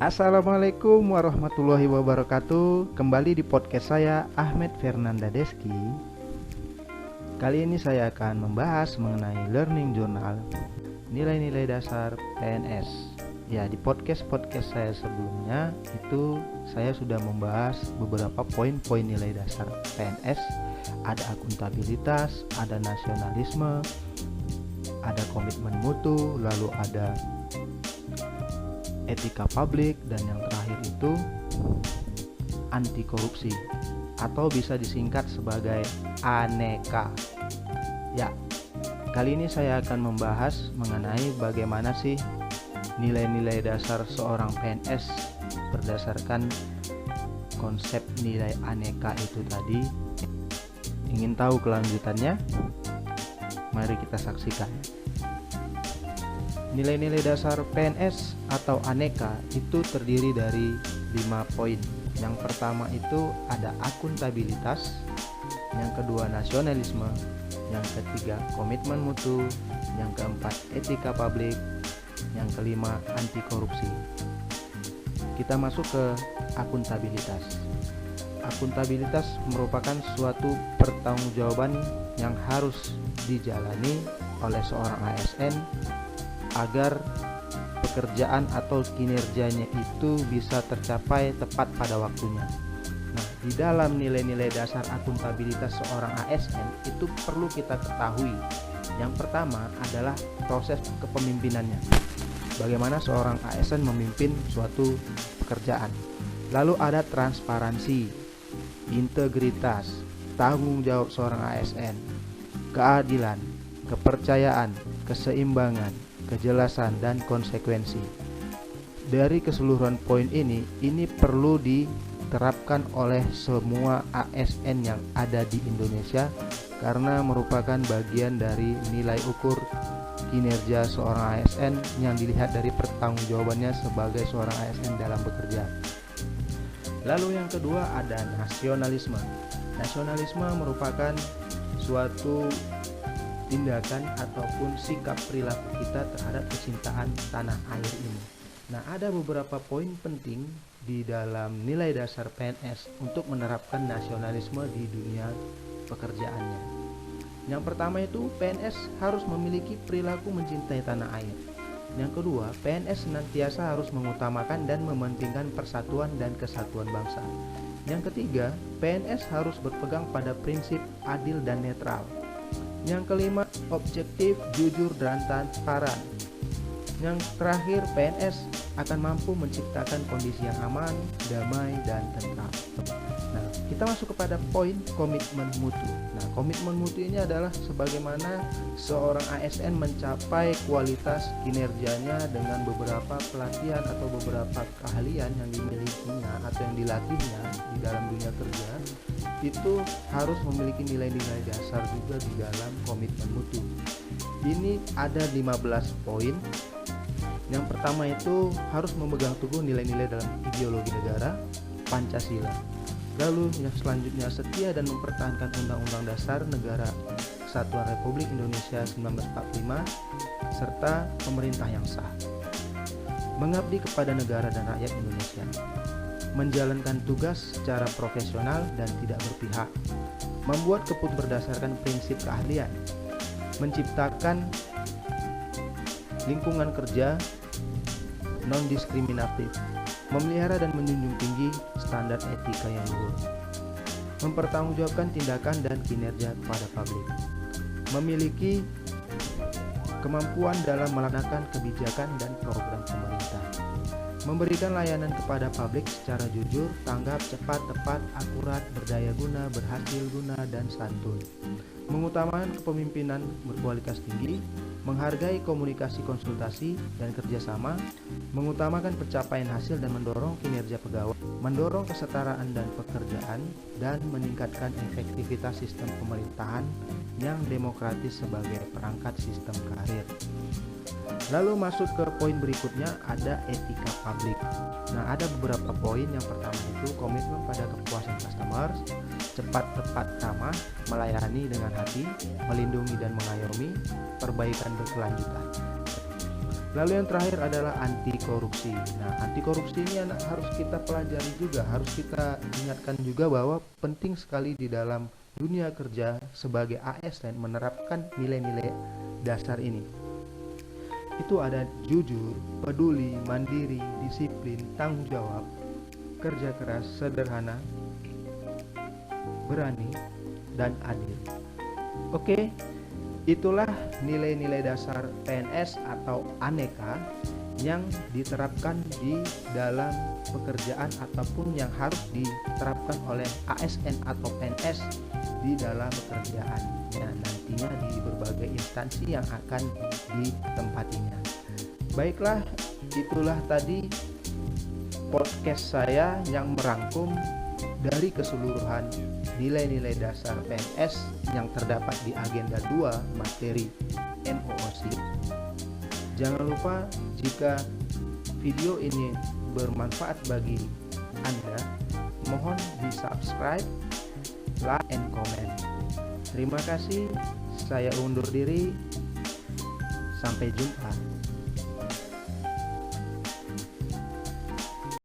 Assalamualaikum warahmatullahi wabarakatuh. Kembali di podcast saya Ahmed Fernanda Deski. Kali ini saya akan membahas mengenai learning journal, nilai-nilai dasar PNS. Ya, di podcast-podcast saya sebelumnya itu saya sudah membahas beberapa poin-poin nilai dasar PNS. Ada akuntabilitas, ada nasionalisme, ada komitmen mutu, lalu ada etika publik, dan yang terakhir itu anti korupsi atau bisa disingkat sebagai ANEKA. Ya, kali ini saya akan membahas mengenai bagaimana sih nilai-nilai dasar seorang PNS berdasarkan konsep nilai ANEKA itu tadi. Ingin tahu kelanjutannya? Mari kita saksikan. Nilai-nilai dasar PNS atau ANEKA itu terdiri dari 5 poin. Yang pertama itu ada akuntabilitas, yang kedua nasionalisme, yang ketiga komitmen mutu, yang keempat etika publik, yang kelima anti korupsi. Kita masuk ke akuntabilitas. Akuntabilitas merupakan suatu pertanggungjawaban yang harus dijalani oleh seorang ASN agar pekerjaan atau kinerjanya itu bisa tercapai tepat pada waktunya. Nah, di dalam nilai-nilai dasar akuntabilitas seorang ASN itu perlu kita ketahui. Yang pertama adalah proses kepemimpinannya. Bagaimana seorang ASN memimpin suatu pekerjaan. Lalu ada transparansi, integritas, tanggung jawab seorang ASN, keadilan, kepercayaan, keseimbangan, kejelasan, dan konsekuensi. Dari keseluruhan poin ini perlu diterapkan oleh semua ASN yang ada di Indonesia karena merupakan bagian dari nilai ukur kinerja seorang ASN yang dilihat dari pertanggungjawabannya sebagai seorang ASN dalam bekerja. Lalu yang kedua ada nasionalisme. Nasionalisme merupakan suatu tindakan ataupun sikap perilaku kita terhadap kecintaan tanah air ini. Nah, ada beberapa poin penting di dalam nilai dasar PNS untuk menerapkan nasionalisme di dunia pekerjaannya. Yang pertama itu PNS harus memiliki perilaku mencintai tanah air. Yang kedua, PNS senantiasa harus mengutamakan dan mementingkan persatuan dan kesatuan bangsa. Yang ketiga, PNS harus berpegang pada prinsip adil dan netral. Yang kelima, objektif, jujur, dan transparan. Yang terakhir, PNS akan mampu menciptakan kondisi yang aman, damai, dan tentram. Nah, kita masuk kepada poin komitmen mutu. Nah, komitmen mutu ini adalah sebagaimana seorang ASN mencapai kualitas kinerjanya dengan beberapa pelatihan atau beberapa keahlian yang dimilikinya atau yang dilatihnya di dalam dunia kerja, itu harus memiliki nilai-nilai dasar juga di dalam komitmen mutu. Ini ada 15 poin. Yang pertama itu harus memegang teguh nilai-nilai dalam ideologi negara, Pancasila. Lalu yang selanjutnya setia dan mempertahankan Undang-Undang Dasar Negara Kesatuan Republik Indonesia 1945 serta pemerintah yang sah. Mengabdi kepada negara dan rakyat Indonesia. Menjalankan tugas secara profesional dan tidak berpihak. Membuat keputusan berdasarkan prinsip keahlian. Menciptakan lingkungan kerja non-diskriminatif, memelihara dan menjunjung tinggi standar etika yang luhur, mempertanggungjawabkan tindakan dan kinerja kepada publik, memiliki kemampuan dalam melaksanakan kebijakan dan program pemerintah, memberikan layanan kepada publik secara jujur, tanggap, cepat, tepat, akurat, berdaya guna, berhasil guna, dan santun, mengutamakan kepemimpinan berkualitas tinggi, menghargai komunikasi konsultasi dan kerjasama, mengutamakan pencapaian hasil dan mendorong kinerja pegawai, mendorong kesetaraan dan pekerjaan, dan meningkatkan efektivitas sistem pemerintahan yang demokratis sebagai perangkat sistem karir. Lalu masuk ke poin berikutnya ada etika publik. Nah, ada beberapa poin. Yang pertama itu komitmen pada kepuasan customer, cepat, tepat, ramah, melayani dengan hati, melindungi dan mengayomi, perbaikan berkelanjutan. Lalu yang terakhir adalah anti korupsi. Nah, anti korupsi ini harus kita pelajari juga, harus kita ingatkan juga bahwa penting sekali di dalam dunia kerja sebagai ASN menerapkan nilai-nilai dasar ini. Itu ada jujur, peduli, mandiri, disiplin, tanggung jawab, kerja keras, sederhana, berani, dan adil. Oke, itulah nilai-nilai dasar PNS atau aneka yang diterapkan di dalam pekerjaan ataupun yang harus diterapkan oleh ASN atau PNS di dalam pekerjaannya nantinya di berbagai instansi yang akan ditempatinya. Baiklah, itulah tadi podcast saya yang merangkum dari keseluruhan nilai-nilai dasar PNS yang terdapat di agenda 2 materi MOOC. Jangan lupa jika video ini bermanfaat bagi Anda, mohon di subscribe, like, and comment. Terima kasih, saya undur diri. Sampai jumpa.